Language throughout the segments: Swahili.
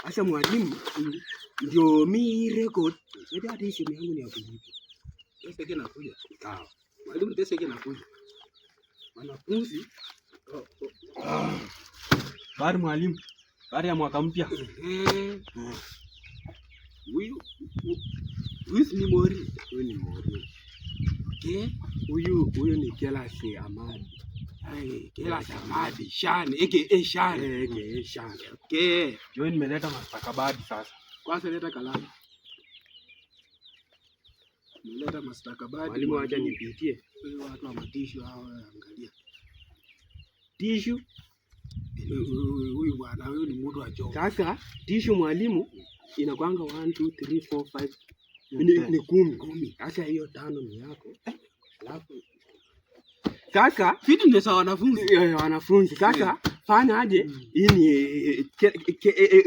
Asa mwalimu ndio mi record. Sasa hata simu yangu ni ya kulipa. Pesa yake inakuja. Sawa. Mwalimu pesa yake inakuja. Wanafunzi Bari mwalimu. Bari ya mwaka mpya. Huyu ni Mori. Huyu ni Mori. Okay. Huyu ni Kelasi Amadi. Kelasi Amadi. Shani. Shani. Shani. Okay. Join nimeleta mastakabadi sasa. Kwanza leta kalamu. Nimeleta mastakabadi. Mwalimu acha nipitie. Watu wa matishu hao angalia. Tishu. Huyu bwana huyu ni mtu wa job. Sasa tishu mwalimu inakwanga 1 2 3 4 5 ni 10. Sasa hiyo 5 ni yako. Alafu sasa fitness wanafunzi sasa fanya aje? Hii ni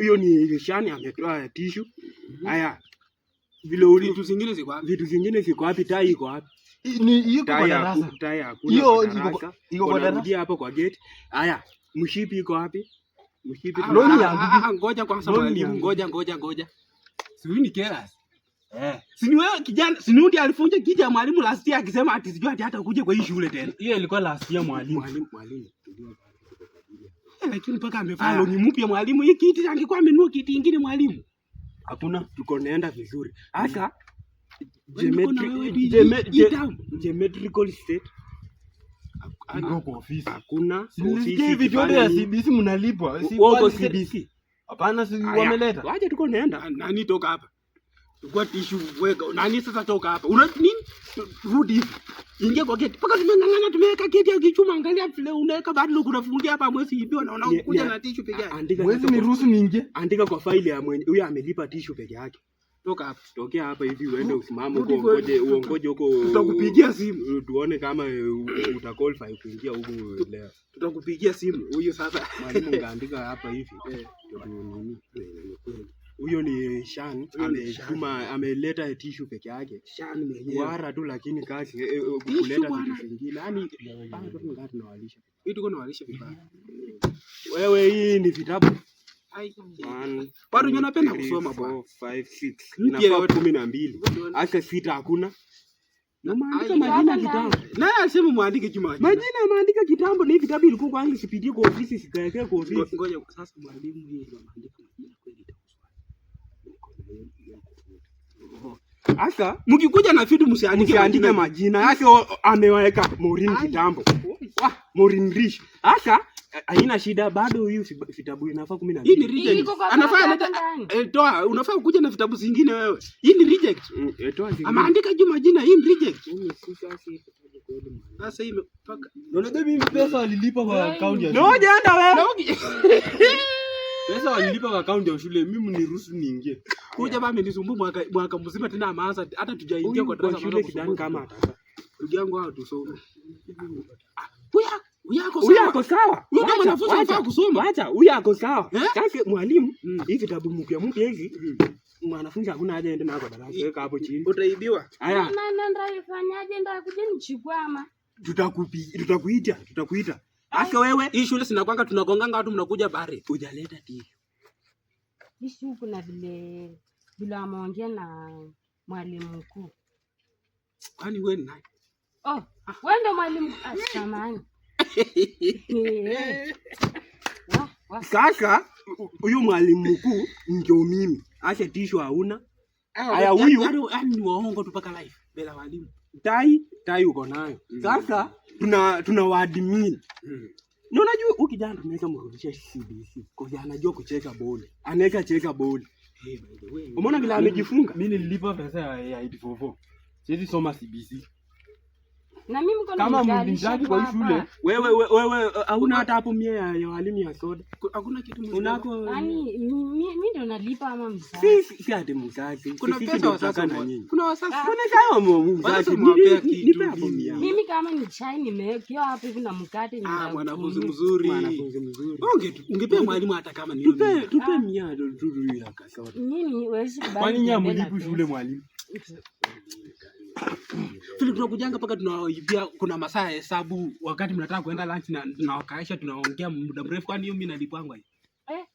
hiyo ni Shani ametoa tishu. Haya vile vitu zingine ziko wapi? Tai iko wapi? Ni hiyo kwa darasa. Tai hakuna. Hiyo iko kwa darasa hapo kwa gate. Haya mshipi iko wapi? Mshipi ngoja kwanza mwalimu, ngoja. Sijui ni Keras. Si wewe kijana, si nudi alifunja kiti ya mwalimu last year akisema ati sijui ati hata ukuje kwa hii shule tena. Hiyo ilikuwa last year mwalimu. Lakini paka amefanya ni mpya mwalimu. Hii kiti angekuwa amenunua kiti kingine mwalimu. Hakuna, tuko naenda vizuri. Sasa geometrical state iko kwa ofisi. Hakuna ofisi. Vitu ya CBC mnalipwa. Wako CBC. Hapana, si wameleta. Waje tuko naenda. Nani toka hapa? Chukua tishu weka. Nani sasa toka hapa? Una nini? Rudi. Ingia kwa gate. Paka tumengangana tumeweka gate ya kichuma, angalia vile unaweka bado kunafungia hapa mwezi ibiwa na unakuja na tishu peke yake. Mwezi ni ruhusu niingie. Andika kwa faili ya mwenye huyo amelipa tishu peke yake. Toka hapa. Tokea hapa hivi uende usimame huko uongoje huko. Tutakupigia simu. Tuone kama utaqualify kuingia huko leo. Tutakupigia simu. Huyo sasa mwalimu ngaandika hapa hivi. Huyo ni Shani ametuma ameleta tishu peke yake. Shani mwenyewe. Wara tu lakini kazi kuleta vitu vingine. Yaani bado tunataka tunawalisha. Hii tuko nawalisha vibaya. Wewe hii ni vitabu. Bado unapenda kusoma bwana. 5 6. Inafaa 12. Hata 6 hakuna. Na maandika majina kitambo. Naye alisema muandike Juma. Majina maandika kitambo na hivi vitabu ilikuwa kwanza sipitie kwa ofisi sikaekea kwa ofisi. Ngoja sasa mwalimu yeye ndio maandika majina kweli itakuswa. Asa mkikuja na vitu msiandike majina yake ameweka Morin kitambo. Morin Rich. Asa haina shida bado hiyo vitabu inafaa 12. Hii ni reject. Anafaa leta toa unafaa kuja na vitabu zingine wewe. Hii ni reject. Toa zingine. Ameandika juu majina hii ni reject. Sasa hii mpaka. Unaona mimi pesa walilipa kwa account ya shule. Ngoja enda wewe. Pesa walilipa kwa account ya shule, mimi niruhusu niingie. Kuja baba nisumbue mwaka mzima tena amaanza hata tujaingia kwa darasa shule kidani kama ataka. Ndugu yangu hao tusome. Huyu ako sawa. Huyu kama mwanafunzi anafaa kusoma. Acha, huyu ako sawa. Sasa mwalimu, hivi vitabu mpya hivi, mwanafunzi hakuna haja aende nako darasa. Weka hapo chini. Utaibiwa. Haya. Mama ndio ifanyaje ndio kuja nichukue ama? Tutakuita. Asa wewe, hii shule sinakwanga tunagonganga watu mnakuja bare. Hujaleta tishu. Tishu kuna vile ameongea na mwalimu mkuu. Kwani wewe ni nani? Wewe ndio mwalimu samani. Sasa huyu mwalimu mkuu ndio mimi. Acha tishu hauna. Haya huyu ni waongo tu paka live bila walimu. Tai uko nayo. Sasa tuna waadmin. Na unajua ukijana tunaweza mrudisha CBC kwa sababu anajua kucheza boli. Anaweza cheza boli. By the way. Umeona vile amejifunga? Mimi nilipa pesa ya 844. Siwezi soma CBC. Na mimi kama mlindaji kwa shule wewe hauna hata hapo 100 ya walimu ya soda. Hakuna kitu unako. Yaani mimi ndo nalipa ama mzazi? Si hadi mzazi. Kuna pesa wasasa na nyinyi. Kuna wasasa. Kuna sawa mzazi. Nipe hapo 100. Mimi kama ni chai nimewekewa hapo hivi na mkate ni mwanafunzi mzuri. Ungepea mwalimu hata kama ni tupe 100 tu ya kasoda. Nini wewe si kubali. Kwani nyinyi mlipo shule mwalimu? Vile tunakujanga paka tunawaibia kuna masaa ya hesabu wakati mnataka kuenda lunch na tunawakaisha tunaongea muda mrefu kwani hiyo mimi nalipangwa hivi.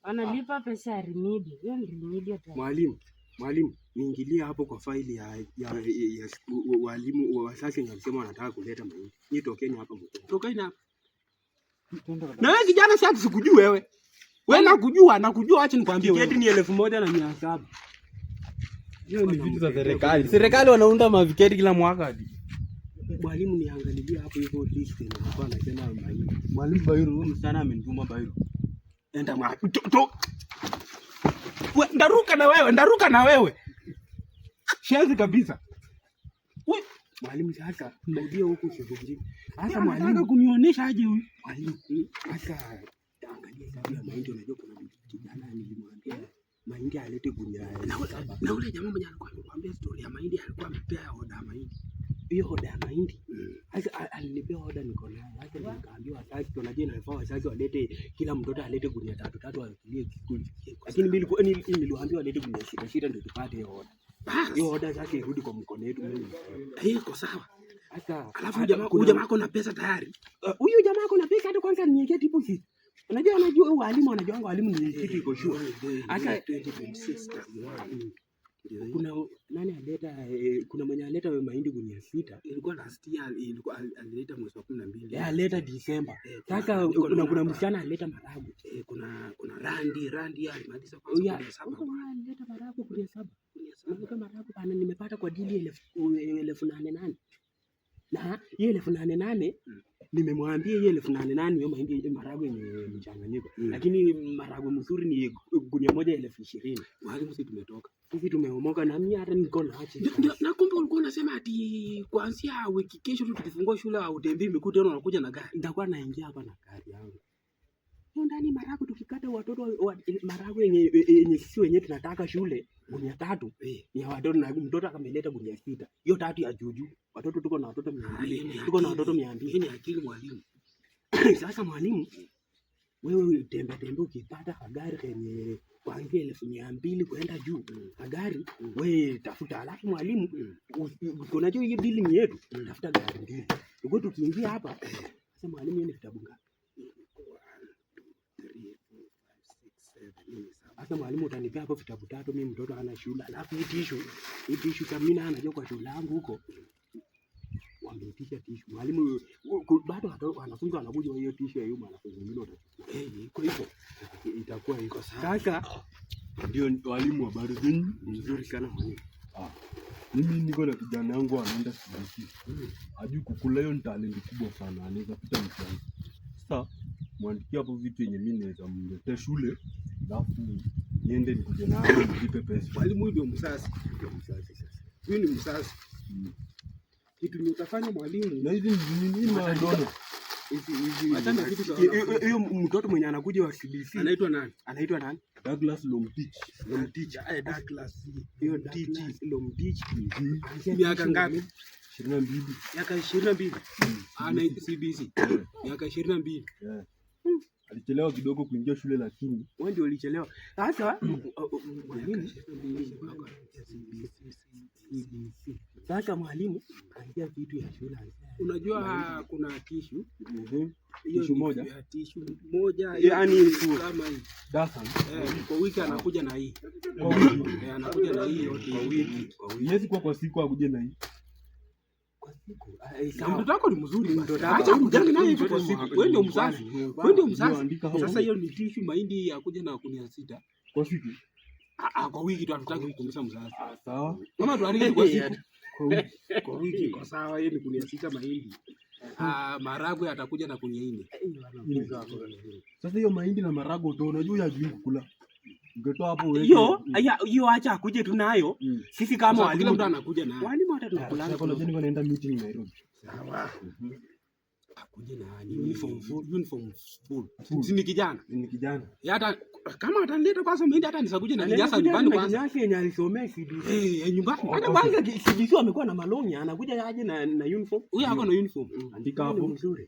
Wanalipa pesa ya remedial. Hiyo ni remedial tu. Mwalimu, niingilie hapo kwa faili ya walimu wa wazazi wenye walisema wanataka kuleta mahindi. Ni tokeni hapa mtoto. Tokeni hapa. Na wewe kijana si ati sikujui wewe. Wewe nakujua acha nikwambie wewe. Tiketi ni 1,700. Hiyo ni vitu za serikali. Serikali wanaunda maviketi kila mwaka hadi. Mwalimu niangalilie hapo hivyo list na hapa anasema mahindi. Mwalimu Bairu huyu msichana amenituma Bairu. Enda mwapi? Ndaruka na wewe. Shenzi kabisa. Mwalimu sasa ndio huko shughuli. Sasa mwalimu anataka kunionyesha aje huyu? Mwalimu sasa angalia sababu ya mahindi, unajua kuna kijana nilimwambia mahindi alete gunia. Na ule jamaa mwenye alikuwa amekwambia story ya mahindi alikuwa amepea oda ya mahindi. Hiyo oda ya mahindi. Sasa alinipea oda niko nayo. Sasa nikaambiwa sasa tunajua inafaa wazazi walete kila mtoto alete gunia 3 akilie kikuli. Lakini mimi niliwaambia walete gunia 6 ndio tupate hiyo oda. Hiyo oda zake irudi kwa mkono wetu mimi. Iko sawa. Sasa alafu huyu jamaa ako na pesa tayari. Huyu jamaa ako na pesa hata kwanza niwekee deposit. Unajua walimu wanajua walimu ni kitu iko sure. Hata 2026 kuna nani aleta kuna mwenye aleta mahindi gunia 6 ilikuwa last year, ilikuwa alileta mwezi wa 12. Aleta December. Sasa kuna msichana aleta marago. Kuna randi alimaliza kwa 7. Alileta marago gunia 7. Kama marago bana nimepata kwa dili 1800. Na hiyo 1800 nimemwambia hiyo 1800 hiyo mahindi marago yenye mchanganyiko. Lakini marago mzuri ni gunia moja 20,000. Mwalimu sisi tumetoka. Sisi tumeomoka na mimi hata niko na acha. Na kumbe ulikuwa unasema ati kuanzia wiki kesho tu tukifungua shule au utembei mikuti tena unakuja na gari. Nitakuwa naingia hapa na gari yangu. Hiyo ndani marago tukikata watoto marago yenye sisi wenyewe tunataka shule gunia 3 ni ya watoto na mtoto akameleta gunia 6. Hiyo 3 ya juju. Watoto tuko na watoto 200. Tuko na watoto 200. Ni akili mwalimu. Sasa mwalimu wewe tembe ukipata gari yenye kuanzia 200 kwenda juu gari wewe tafuta. Alafu mwalimu unajua hii bili yetu tafuta gari mbili. Uko tukiingia hapa sasa mwalimu ni vitabu ngapi? Sasa mwalimu utanipea hapo vitabu 3 mimi mtoto ana shule. Alafu hii tishu kama mimi anajua kwa shule yangu huko wameitisha tishu. Mwalimu bado wanafunzi wanakuja hiyo tishu ya yuma wanafunzi wengine watachukua. Kwa hivyo itakuwa iko sasa. Ndio walimu wa habari zenu nzuri sana mwalimu. Mimi niko na kijana wangu anaenda CBC. Hajui kukula, hiyo ni talent kubwa sana. Anaweza pita mtihani. Sasa mwandikia hapo vitu yenye mimi naweza mletea shule. Alafu niende nikuje nayo nilipe pesa. Mwalimu huyu ndio msasi. Sasa. Huyu ni msasi. Kitu ni utafanya mwalimu. Na hizi ni nini madono? Hata na kitu hiyo mtoto mwenye anakuja wa CBC anaitwa nani? Douglas Lomtich. Douglas. Hiyo Lomtich. Miaka ngapi? 22. Miaka 22. Ana CBC. Miaka 22. Alichelewa kidogo kuingia shule lakini wewe ndio ulichelewa. Sasa mwalimu sasa mwalimu kaingia vitu ya shule. Unajua kuna tishu. Tishu moja. Tishu moja yani kama hii. Dasan. Kwa wiki anakuja na hii. Anakuja na hii yote kwa wiki. Yezi kwa siku akuje na hii. Kwa siku. Mtoto wako ni mzuri mtoto. Acha kujanga naye kwa siku. Wewe ndio mzazi. Sasa hiyo ni tishu mahindi akuja na kunia 6 kwa siku. Kwa wiki tu hatutaki kukumbusha mzazi. Sawa. Kama tuandike kwa siku. Kwa wiki kwa sawa, yeye ni kunia 6 mahindi. Maragwe atakuja na kunia 4. Sasa hiyo mahindi na marago unajua hajui kukula. Ungetoa hapo wewe. Hiyo acha akuje tu nayo. Sisi kama walimu mtu anakuja nayo. Walimu hata tunakula. Sasa kuna jeni wanaenda meeting Nairobi. Sawa. Akuje na uniform full. Si kijana. Ni kijana. Hata kama ataleta kwanza mahindi hata nisakuja na kijasa nyumbani kwanza. Yake yenye alisomea CBC. Nyumbani. Hata kwanza CBC amekuwa na malongi, anakuja aje na uniform. Huyu hako na uniform. Andika hapo mzuri.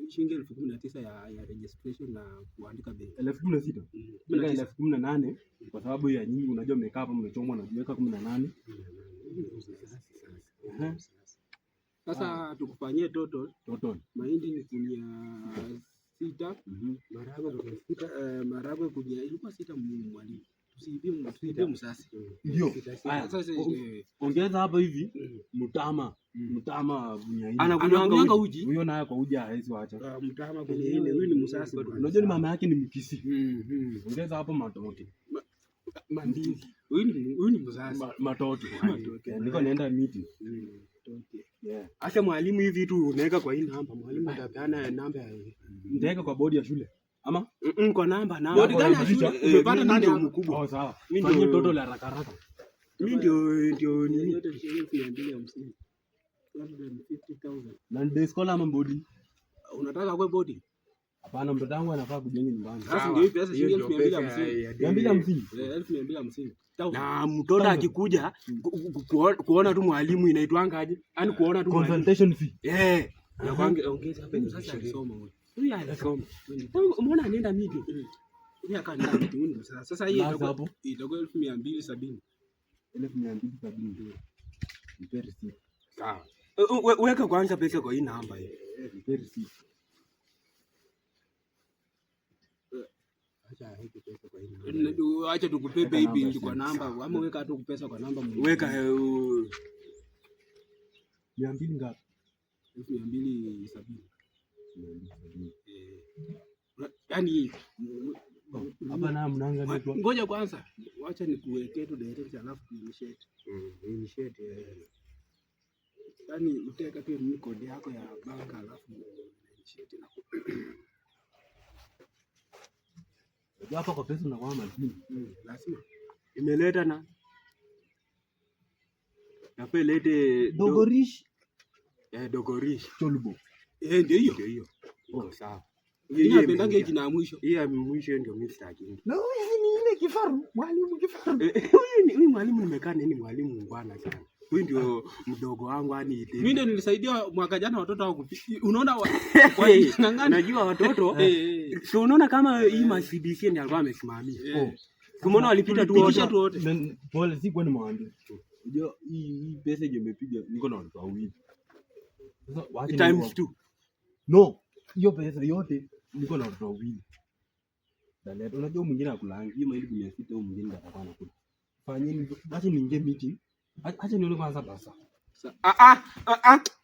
Shilingi 19,000 ya registration na kuandika bei. 16,000. 18,000 kwa sababu ya nyinyi unajua mmekaa hapa mmechomwa na jiweka 18. Sasa tukufanyie total. Total. Mahindi ni kunia 6. Maragwe kuja ilikuwa 6 mwalimu. Tusiibie msasi. Ndio. Sasa Ongeza hapa hivi mtama bunyaini. Anakunywanga uji. Huyo naye kwa uji haezi wacha. Mtama kwenye ile huyu ni msasi. Unajua ni mama yake ni Mkisi. Ongeza hapo matoke. Mandizi. Huyu ni msasi. Matoke. Niko naenda meeting. Yeah. Asa mwalimu hivi vitu unaweka kwa hii namba. Mwalimu atapeana namba ya nitaweka kwa bodi ya shule. Ama kwa namba. Bodi gani ya shule? Umepata nani mkubwa? Oh sawa. Fanyia toto la haraka. Mimi ndio nini? Yote 250. 250,000. Na ndio scholar ama bodi? Unataka kwa bodi? Hapana, mtoto wangu anafaa kujenga nyumbani. Sasa ndio pesa shilingi 250. 250. 250. Na mtoto akikuja kuona tu mwalimu inaitwanga aje? Yaani kuona tu consultation fee. Na kwanza ongeza hapa ni Sasa alisoma huyo. Huyu alisoma. Umeona anaenda meeting. Huyu akaenda meeting. Sasa hii itakuwa 1270. 1270. Nipe receipt. Sawa. Weka kwanza pesa kwa hii namba hii. Nipe receipt. Acha tukupe baby kwa namba ama weka tu pesa kwa namba. Weka 200 ngapi? 270. Yaani hapa na mnanga network. Ngoja kwanza. Acha nikuwekee tu direct alafu initiate. Yaani utaweka tu ni code yako ya banka alafu initiate na hapa kwa pesa unakuwa makini. Lazima imeleta na napelete Dogorish. Dogorish Cholubo. Ndio hiyo. Sawa. Yeye anapendanga jina ya mwisho. Yeye ya mwisho ndio Mr. King. Na huyu ni ile kifaru, mwalimu kifaru. Huyu mwalimu nimekaa nini mwalimu mbwana sana. Huyu ndio mdogo wangu yani. Mimi ndio nilisaidia mwaka jana watoto wao unaona najua watoto so unaona kama hii CBC ndio alikuwa amesimamia. Umeona walipita tu wote. Pole si kwani mwambie. Unajua hii pesa imepiga niko na watu wawili. Sasa wacha times 2. No, hiyo pesa yote niko na watu wawili. Daleta unajua mwingine akulangi hiyo maili 600 au mwingine atakuwa anakula. Fanyeni acha niingie meeting. Acha nione kwanza basa.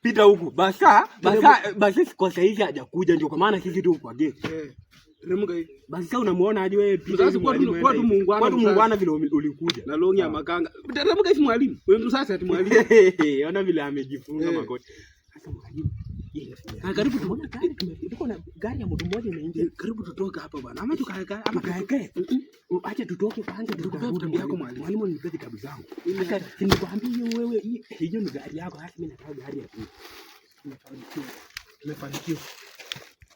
Pita huku. Basa kwa sasa hivi hajakuja ndio kwa maana sisi tu kwa gate. Remuga hii. Basi sasa unamuona aje wewe pita hivi mwalimu. Kwa tu muungwana vile ulikuja. Na longi ya makanga. Remuga hivi mwalimu. Wewe mtu sasa ati mwalimu. Ona vile amejifunga makoti. Sasa mwalimu. Karibu tuone gari tuko na gari ya mtu mmoja imeingia. Karibu tutoke hapa bwana. Ama tukae ama tukae. Acha tutoke kwanza tutoke yako mwalimu. Mwalimu nipe vitabu zangu. Sasa nikwambie wewe hiyo ni gari yako hata mimi nataka gari ya pili. Tumefanikiwa.